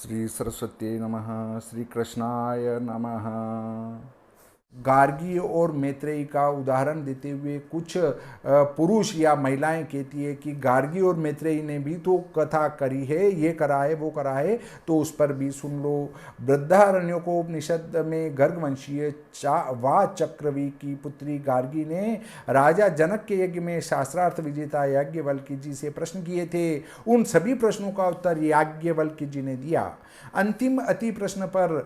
श्री सरस्वती नमः। श्री कृष्णाय नमः। गार्गी और मैत्रेयी का उदाहरण देते हुए कुछ पुरुष या महिलाएं कहती है कि गार्गी और मैत्रेयी ने भी तो कथा करी है, ये करा है वो करा है, तो उस पर भी सुन लो। बृहदारण्यकोपनिषद में गर्गवंशीय वा चक्रवी की पुत्री गार्गी ने राजा जनक के यज्ञ में शास्त्रार्थ विजेता याज्ञवल्क्य जी से प्रश्न किए थे। उन सभी प्रश्नों का उत्तर याज्ञवल्क्य जी ने दिया। अंतिम अति प्रश्न पर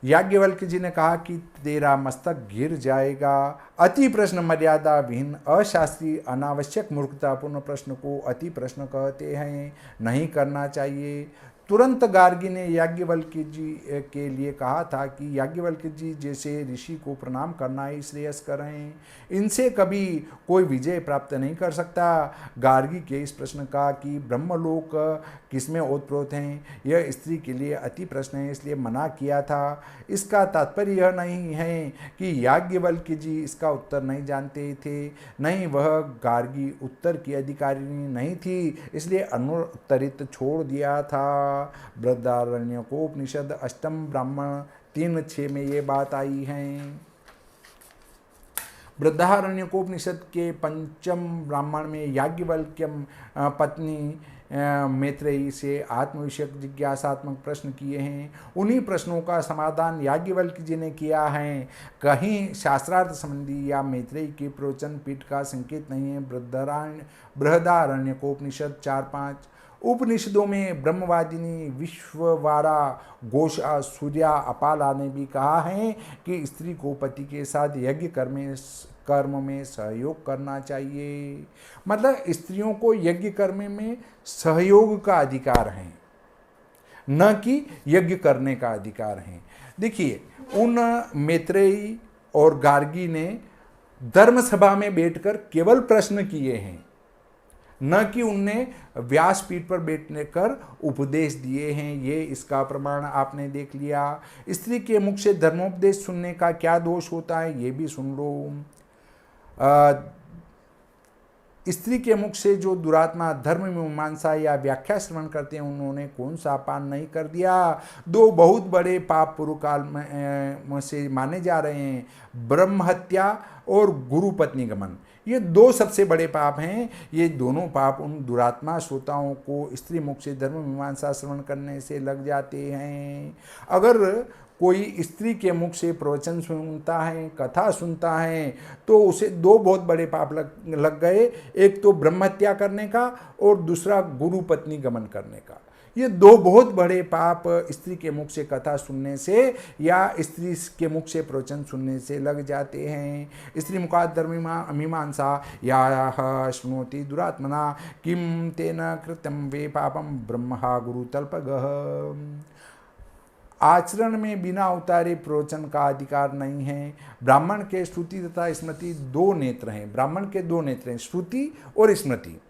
याज्ञवल्क्य जी ने कहा कि तेरा मस्तक गिर जाएगा। अति प्रश्न मर्यादा विहीन अशास्त्रीय अनावश्यक मूर्खतापूर्ण प्रश्न को अति प्रश्न कहते हैं, नहीं करना चाहिए। तुरंत गार्गी ने याज्ञवल्क्य जी के लिए कहा था कि याज्ञवल्क्य जी जैसे ऋषि को प्रणाम करना ही श्रेयस्कर हैं, इनसे कभी कोई विजय प्राप्त नहीं कर सकता। गार्गी के इस प्रश्न का कि ब्रह्मलोक किसमें ओतप्रोत हैं, यह स्त्री के लिए अति प्रश्न है, इसलिए मना किया था। इसका तात्पर्य यह नहीं है कि याज्ञवल्क्य जी इसका उत्तर नहीं जानते थे, नहीं, वह गार्गी उत्तर की अधिकारिणी नहीं थी, इसलिए अनुत्तरित छोड़ दिया था। बृहदारण्यकोपनिषद अष्टम ब्राह्मण 3:6 में ये बात आई है। बृहदारण्यकोपनिषद के पंचम ब्राह्मण में याज्ञवल्क्य पत्नी मैत्रेयी से आत्मविषयक जिज्ञासात्मक प्रश्न किए हैं। उन्हीं प्रश्नों का समाधान याज्ञवल्क्य जी ने किया है। कहीं शास्त्रार्थ संबंधी या मैत्रेयी के प्रवचन पीठ का संकेत नहीं है। बृहदारण्यकोपनिषद 4:5। उपनिषदों में ब्रह्मवादिनी विश्ववारा घोषा सूर्या अपाला ने भी कहा है कि स्त्री को पति के साथ यज्ञ कर्म में सहयोग करना चाहिए। मतलब स्त्रियों को यज्ञ कर्म में सहयोग का अधिकार है, न कि यज्ञ करने का अधिकार है। देखिए, उन मैत्रेयी और गार्गी ने धर्म सभा में बैठकर केवल प्रश्न किए हैं, न कि उनने व्यासपीठ पर बैठने कर उपदेश दिए हैं। ये इसका प्रमाण आपने देख लिया। स्त्री के मुख से धर्मोपदेश सुनने का क्या दोष होता है, ये भी सुन लो। स्त्री के मुख से जो दुरात्मा धर्म मीमांसा या व्याख्या श्रवण करते हैं, उन्होंने कौन सा पान नहीं कर दिया। दो बहुत बड़े पाप पूर्व काल में से माने जा रहे हैं, ब्रह्म हत्या और गुरु पत्नी गमन। ये दो सबसे बड़े पाप हैं। ये दोनों पाप उन दुरात्मा श्रोताओं को स्त्री मुख से धर्म मीमांसा श्रवण करने से लग जाते हैं। अगर कोई स्त्री के मुख से प्रवचन सुनता है, कथा सुनता है, तो उसे दो बहुत बड़े पाप लग गए। एक तो ब्रह्म हत्या करने का और दूसरा गुरु पत्नी गमन करने का। ये दो बहुत बड़े पाप स्त्री के मुख से कथा सुनने से या स्त्री के मुख से प्रवचन सुनने से लग जाते हैं। स्त्री मुखात् धर्म मीमांसा या शृणोति दुरात्मना किम तेन कृत्यम वे पापम ब्रह्मा गुरु तल्पगः। आचरण में बिना उतारे प्रवचन का अधिकार नहीं है। ब्राह्मण के श्रुति तथा स्मृति दो नेत्र हैं। ब्राह्मण के दो नेत्र हैं, श्रुति और स्मृति,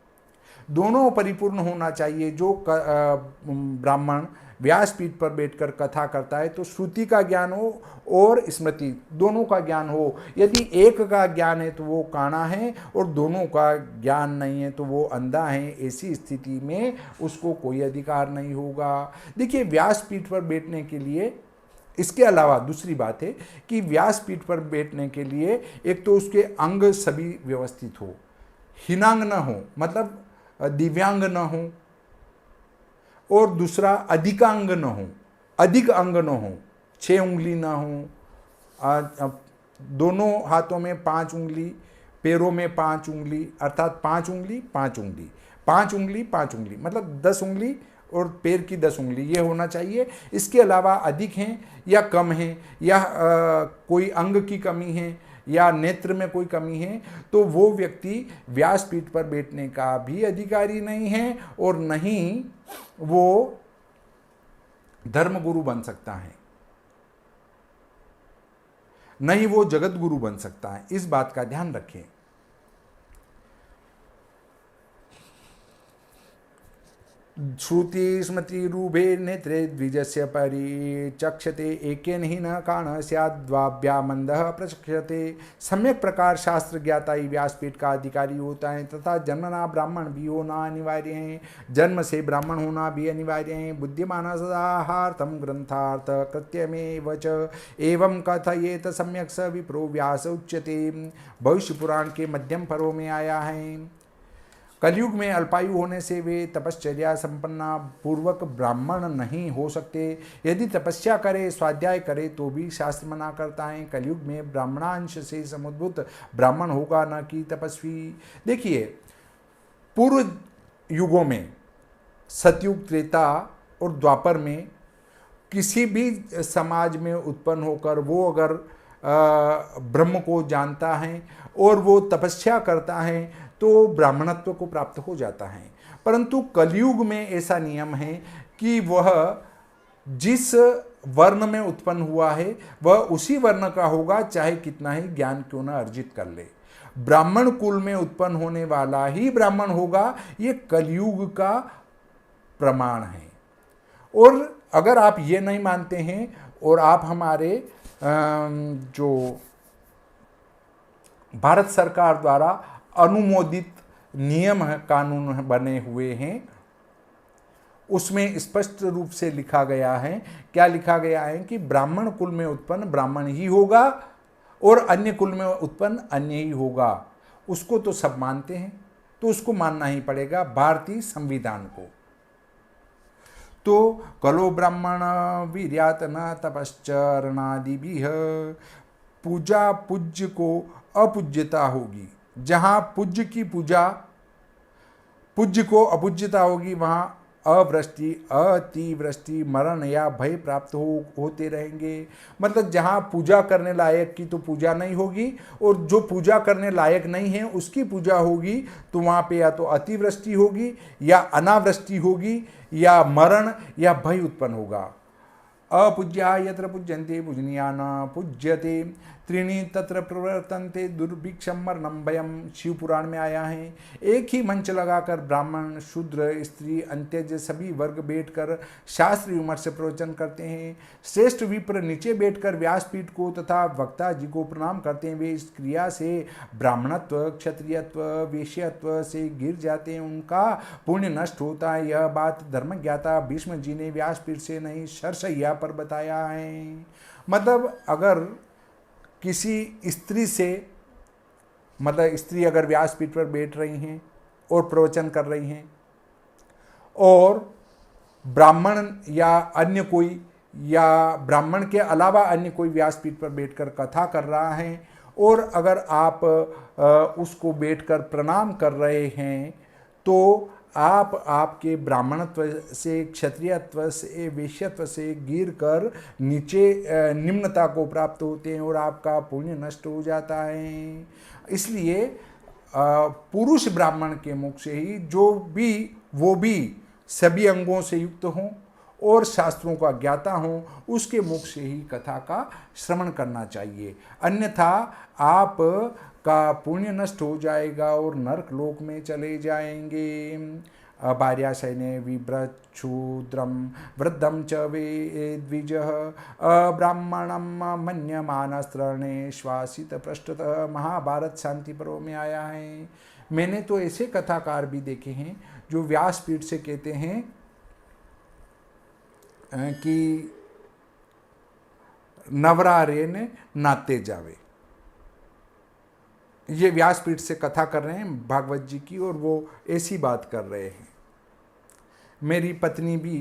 दोनों परिपूर्ण होना चाहिए। जो ब्राह्मण व्यासपीठ पर बैठकर कथा करता है तो श्रुति का ज्ञान हो और स्मृति दोनों का ज्ञान हो। यदि एक का ज्ञान है तो वो काना है और दोनों का ज्ञान नहीं है तो वो अंधा है। ऐसी स्थिति में उसको कोई अधिकार नहीं होगा। देखिए, व्यासपीठ पर बैठने के लिए, इसके अलावा दूसरी बात है कि व्यासपीठ पर बैठने के लिए एक तो उसके अंग सभी व्यवस्थित हो, हीनांग न हो, मतलब दिव्यांग न हो, और दूसरा अधिकांग न हो, अधिक अंग न हो, 6 उंगली न हो, दोनों हाथों में 5 उंगली, पैरों में 5 उंगली, अर्थात 5 उंगली 5 उंगली, 5 उंगली 5 उंगली, मतलब 10 उंगली और पैर की 10 उंगली, ये होना चाहिए। इसके अलावा अधिक हैं या कम हैं या कोई अंग की कमी है या नेत्र में कोई कमी है, तो वो व्यक्ति व्यासपीठ पर बैठने का भी अधिकारी नहीं है और नहीं वो धर्मगुरु बन सकता है, नहीं वो जगत गुरु बन सकता है। इस बात का ध्यान रखें। श्रुति स्मृति रूभे नेत्रे द्विजस्य परिचक्षते एकेन ही न काण स्याद्वाभ्या मंदः प्रचक्षते। सम्यक प्रकार शास्त्र ज्ञाता ही व्यासपीठ का अधिकारी होता है तथा जन्मना ब्राह्मण भी होना अनिवार्य है, जन्म से ब्राह्मण होना भी अनिवार्य है। बुद्धिमान सदाहार्थम ग्रंथार्थ कृत्यमेव च एवं कथयेत सम्यक स विप्रो व्यास उच्यते। भविष्य पुराण के मध्यम पर्व में आया है। कलयुग में अल्पायु होने से वे तपश्चर्या संपन्ना पूर्वक ब्राह्मण नहीं हो सकते। यदि तपस्या करे स्वाध्याय करे तो भी शास्त्र मना करता है। कलयुग में ब्राह्मणांश से समुद्भूत ब्राह्मण होगा न कि तपस्वी। देखिए, पूर्व युगों में सतयुग, त्रेता और द्वापर में किसी भी समाज में उत्पन्न होकर वो अगर ब्रह्म को जानता है और वो तपस्या करता है तो ब्राह्मणत्व को प्राप्त हो जाता है। परंतु कलयुग में ऐसा नियम है कि वह जिस वर्ण में उत्पन्न हुआ है वह उसी वर्ण का होगा, चाहे कितना ही ज्ञान क्यों न अर्जित कर ले। ब्राह्मण कुल में उत्पन्न होने वाला ही ब्राह्मण होगा, ये कलयुग का प्रमाण है। और अगर आप ये नहीं मानते हैं और आप हमारे जो भारत सरकार द्वारा अनुमोदित नियम है, कानून बने हुए हैं, उसमें स्पष्ट रूप से लिखा गया है। क्या लिखा गया है कि ब्राह्मण कुल में उत्पन्न ब्राह्मण ही होगा और अन्य कुल में उत्पन्न अन्य ही होगा। उसको तो सब मानते हैं, तो उसको मानना ही पड़ेगा, भारतीय संविधान को। तो कलो ब्राह्मण वीर्यात न तपश्चरणादिभिः, पूजा पूज्य को अपूज्यता होगी। जहाँ पूज्य की पूजा, पूज्य को अपूज्यता होगी, वहाँ अवृष्टि, अतिवृष्टि, मरण या भय प्राप्त होते रहेंगे। मतलब जहाँ पूजा करने लायक की तो पूजा नहीं होगी और जो पूजा करने लायक नहीं है उसकी पूजा होगी, तो वहाँ पे या तो अतिवृष्टि होगी या अनावृष्टि होगी या मरण या भय उत्पन्न होगा। अपूज्या यत्र पूज्यन्ते पूजनीया न पूज्यते, त्रीणि तत्र प्रवर्तन्ते दुर्भिक्षम मरणम भयम। शिव पुराण में आया है। एक ही मंच लगाकर ब्राह्मण, शूद्र, स्त्री, अंत्यज सभी वर्ग बैठकर शास्त्र विमर्श से प्रवचन करते हैं। श्रेष्ठ विप्र नीचे बैठकर व्यासपीठ को तथा वक्ता जी को प्रणाम करते हैं। वे इस क्रिया से ब्राह्मणत्व, क्षत्रियत्व, वेश्यत्व से गिर जाते हैं, उनका पुण्य नष्ट होता है। यह बात धर्मज्ञाता भीष्म जी ने व्यासपीठ से नहीं सरसैया पर बताया है। मतलब अगर किसी स्त्री से, मतलब स्त्री अगर व्यासपीठ पर बैठ रही हैं और प्रवचन कर रही हैं और ब्राह्मण या अन्य कोई, या ब्राह्मण के अलावा अन्य कोई व्यासपीठ पर बैठकर कथा कर रहा है और अगर आप उसको बैठकर प्रणाम कर रहे हैं तो आप आपके ब्राह्मणत्व से, क्षत्रियत्व से, वेश्यत्व से गिर कर नीचे निम्नता को प्राप्त होते हैं और आपका पुण्य नष्ट हो जाता है। इसलिए पुरुष ब्राह्मण के मुख से ही वो भी सभी अंगों से युक्त हों और शास्त्रों का ज्ञाता हों, उसके मुख से ही कथा का श्रवण करना चाहिए। अन्यथा आप का पुण्य नष्ट हो जाएगा और नरक लोक में चले जाएंगे। अभार्याशयने विभ्रच्छूद्रम वृद्धम च वे द्विजः, अब्राह्मणम मन्यमानस्त्रणे श्वासित पृष्ठतः। महाभारत शांति पर्व में आया है। मैंने तो ऐसे कथाकार भी देखे हैं जो व्यासपीठ से कहते हैं कि नवरा रे ने नाते जावे। ये व्यासपीठ से कथा कर रहे हैं भागवत जी की और वो ऐसी बात कर रहे हैं। मेरी पत्नी भी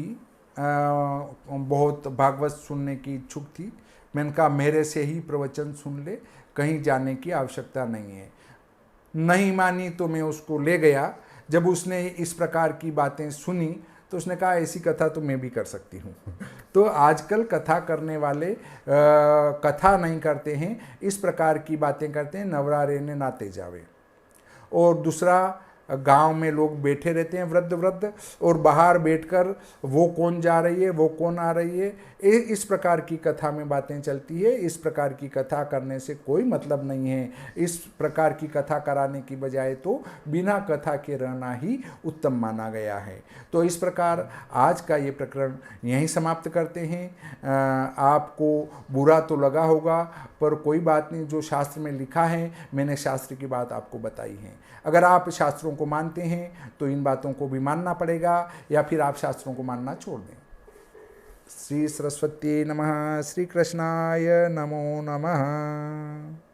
बहुत भागवत सुनने की इच्छुक थी। मैंने कहा मेरे से ही प्रवचन सुन ले, कहीं जाने की आवश्यकता नहीं है। नहीं मानी तो मैं उसको ले गया। जब उसने इस प्रकार की बातें सुनी तो उसने कहा ऐसी कथा तो मैं भी कर सकती हूँ। तो आजकल कथा करने वाले कथा नहीं करते हैं, इस प्रकार की बातें करते हैं, नवरा रे ने नाते जावे। और दूसरा, गांव में लोग बैठे रहते हैं वृद्ध वृद्ध, और बाहर बैठकर वो कौन जा रही है, वो कौन आ रही है, इस प्रकार की कथा में बातें चलती है। इस प्रकार की कथा करने से कोई मतलब नहीं है। इस प्रकार की कथा कराने की बजाय तो बिना कथा के रहना ही उत्तम माना गया है। तो इस प्रकार आज का ये प्रकरण यहीं समाप्त करते हैं। आपको बुरा तो लगा होगा, पर कोई बात नहीं, जो शास्त्र में लिखा है मैंने शास्त्र की बात आपको बताई है। अगर आप शास्त्रों को मानते हैं तो इन बातों को भी मानना पड़ेगा, या फिर आप शास्त्रों को मानना छोड़ दें। श्री सरस्वती नमः। श्री कृष्णाय नमो नमः।